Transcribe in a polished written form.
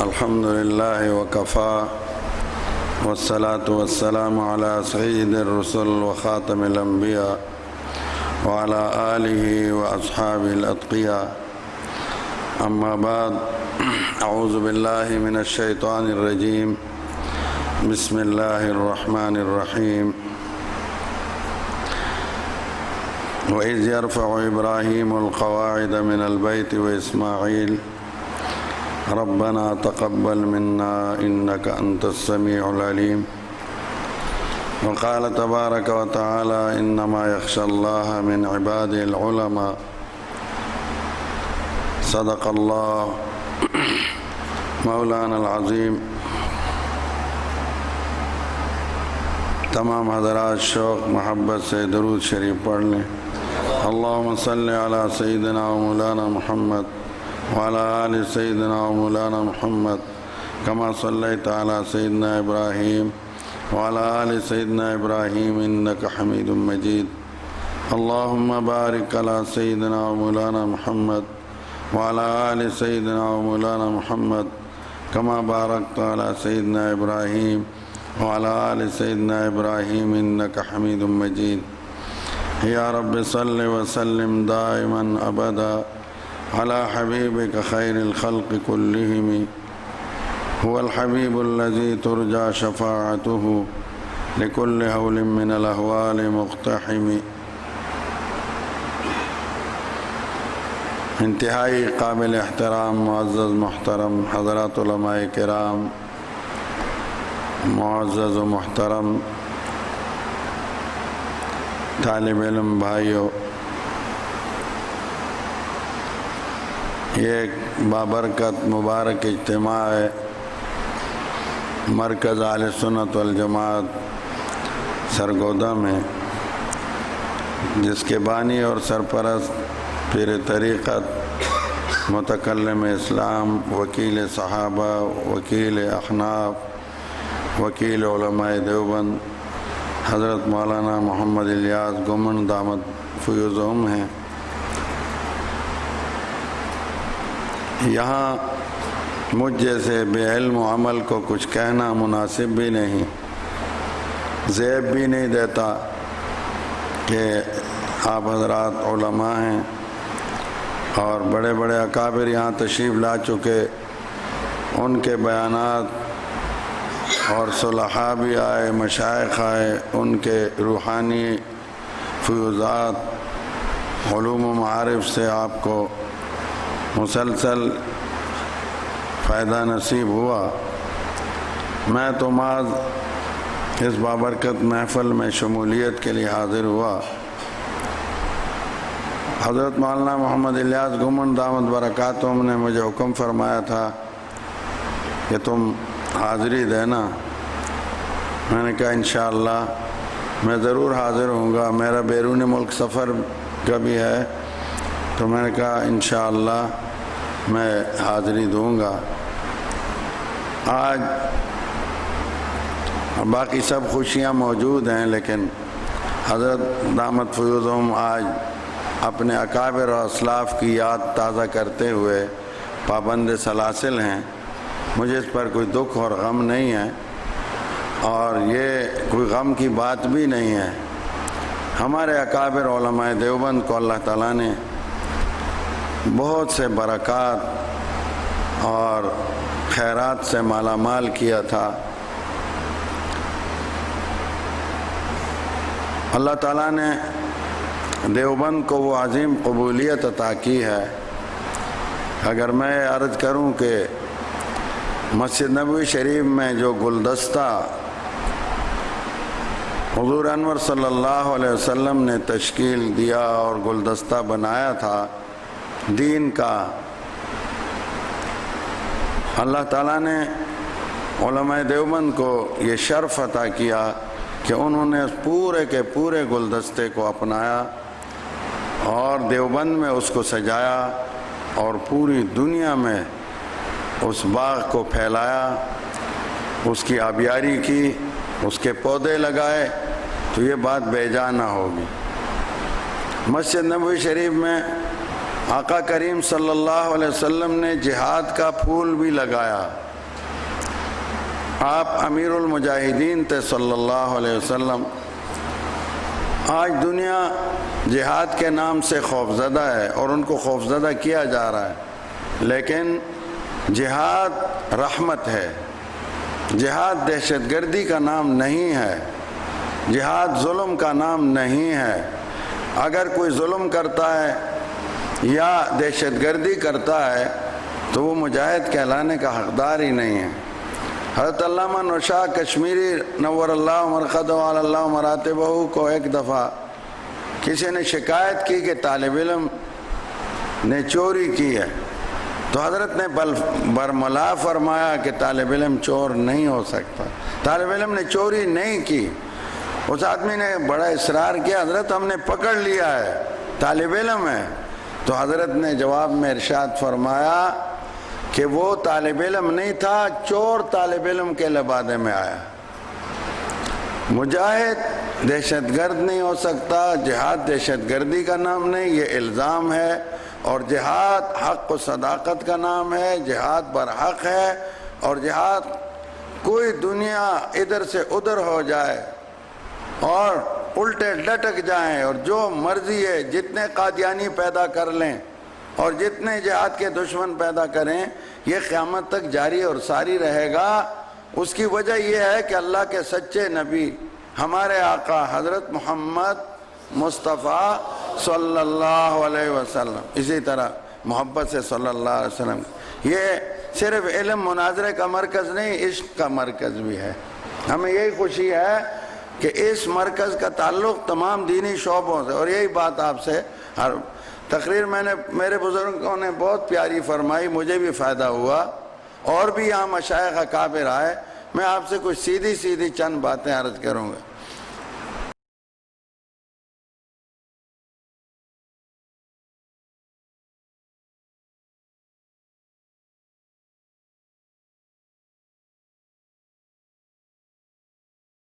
الحمد لله وكفى والصلاة والسلام على سيد الرسل وخاتم الأنبياء وعلى آله وأصحابه الأتقياء. أما بعد، أعوذ بالله من الشيطان الرجيم. بسم الله الرحمن الرحيم. وإذ يرفع إبراهيم القواعد من البيت وإسماعيل ربنا تقبل منا إنك أنت السميع العليم. وقال تبارك وتعالى إنما يخشى الله من عباده العلماء. صدق الله مولانا العظیم. تمام حضرات شوق محبت سے درود شریف پڑھ لیں. اللہم صلی علی سیدنا و مولانا محمد وعلى آل سيدنا ومولانا محمد كما صليت على سيدنا إبراهيم وعلى آل سيدنا إبراهيم إنك حميد مجيد. اللهم بارك على سيدنا ومولانا محمد وعلى آل سيدنا ومولانا محمد كما باركت على سيدنا إبراهيم وعلى آل سيدنا إبراهيم إنك حميد مجيد. يا رب صل وسلم دائما أبدا على حبيبك خير الخلق كلهم. هو الحبيب الذي ترجى شفاعته لكل هول من الأهوال مقتحم. انتہائی قابل احترام معزز محترم حضرات علماء کرام، معزز و محترم طالب علم بھائیوں، یہ ایک بابرکت مبارک اجتماع ہے مرکز اہل سنت والجماعت سرگودا میں، جس کے بانی اور سرپرست پیر طریقت، متکلم اسلام، وکیل صحابہ، وکیل احناف، وکیل علماء دیوبند حضرت مولانا محمد الیاس گمن دامت فیوزہم ہیں. یہاں مجھ جیسے بے علم و عمل کو کچھ کہنا مناسب بھی نہیں، زیب بھی نہیں دیتا کہ آپ حضرات علماء ہیں اور بڑے بڑے اکابر یہاں تشریف لا چکے، ان کے بیانات اور صلحاء بھی آئے، مشائخ آئے، ان کے روحانی فیوزات، علوم و معارف سے آپ کو مسلسل فائدہ نصیب ہوا. میں تو محض اس بابرکت محفل میں شمولیت کے لیے حاضر ہوا. حضرت مولانا محمد الیاس گمن دامت برکاتہم نے مجھے حکم فرمایا تھا کہ تم حاضری دینا. میں نے کہا انشاءاللہ میں ضرور حاضر ہوں گا. میرا بیرون ملک سفر کا بھی ہے، تو میں نے کہا انشاءاللہ میں حاضری دوں گا. آج باقی سب خوشیاں موجود ہیں، لیکن حضرت دامت فیوزہم آج اپنے اکابر و اسلاف کی یاد تازہ کرتے ہوئے پابند سلاسل ہیں. مجھے اس پر کوئی دکھ اور غم نہیں ہے، اور یہ کوئی غم کی بات بھی نہیں ہے. ہمارے اکابر علماء دیوبند کو اللہ تعالیٰ نے بہت سے برکات اور خیرات سے مالا مال کیا تھا. اللہ تعالیٰ نے دیوبند کو وہ عظیم قبولیت عطا کی ہے. اگر میں عرض کروں کہ مسجد نبوی شریف میں جو گلدستہ حضور انور صلی اللہ علیہ وسلم نے تشکیل دیا اور گلدستہ بنایا تھا دین کا، اللہ تعالیٰ نے علماء دیوبند کو یہ شرف عطا کیا کہ انہوں نے پورے کے پورے گلدستے کو اپنایا اور دیوبند میں اس کو سجایا اور پوری دنیا میں اس باغ کو پھیلایا، اس کی آبیاری کی، اس کے پودے لگائے. تو یہ بات بے جا نہ ہوگی. مسجد نبوی شریف میں آقا کریم صلی اللہ علیہ وسلم نے جہاد کا پھول بھی لگایا. آپ امیر المجاہدین تھے صلی اللہ علیہ وسلم. آج دنیا جہاد کے نام سے خوفزدہ ہے اور ان کو خوفزدہ کیا جا رہا ہے، لیکن جہاد رحمت ہے. جہاد دہشت گردی کا نام نہیں ہے، جہاد ظلم کا نام نہیں ہے. اگر کوئی ظلم کرتا ہے یا دہشت گردی کرتا ہے تو وہ مجاہد کہلانے کا حقدار ہی نہیں ہے. حضرت علامہ نوشاہ کشمیری نور اللہ مرقدہ وعلی اللہ مراتبہ کو ایک دفعہ کسی نے شکایت کی کہ طالب علم نے چوری کی ہے، تو حضرت نے برملا فرمایا کہ طالب علم چور نہیں ہو سکتا، طالب علم نے چوری نہیں کی. اس آدمی نے بڑا اصرار کیا، حضرت ہم نے پکڑ لیا ہے، طالب علم ہے. تو حضرت نے جواب میں ارشاد فرمایا کہ وہ طالب علم نہیں تھا، چور طالب علم کے لبادے میں آیا. مجاہد دہشت گرد نہیں ہو سکتا، جہاد دہشت گردی کا نام نہیں، یہ الزام ہے. اور جہاد حق و صداقت کا نام ہے، جہاد برحق ہے. اور جہاد کوئی دنیا ادھر سے ادھر ہو جائے اور الٹے لٹک جائیں اور جو مرضی ہے جتنے قادیانی پیدا کر لیں اور جتنے جہاد کے دشمن پیدا کریں، یہ قیامت تک جاری اور ساری رہے گا. اس کی وجہ یہ ہے کہ اللہ کے سچے نبی ہمارے آقا حضرت محمد مصطفیٰ صلی اللہ علیہ وسلم، اسی طرح محبت سے صلی اللہ علیہ وسلم، یہ صرف علم مناظرے کا مرکز نہیں، عشق کا مرکز بھی ہے. ہمیں یہی خوشی ہے کہ اس مرکز کا تعلق تمام دینی شعبوں سے. اور یہی بات آپ سے ہر تقریر میرے بزرگوں نے بہت پیاری فرمائی، مجھے بھی فائدہ ہوا اور بھی یہاں مشائخ اکابر آئے. میں آپ سے کچھ سیدھی چند باتیں عرض کروں گا.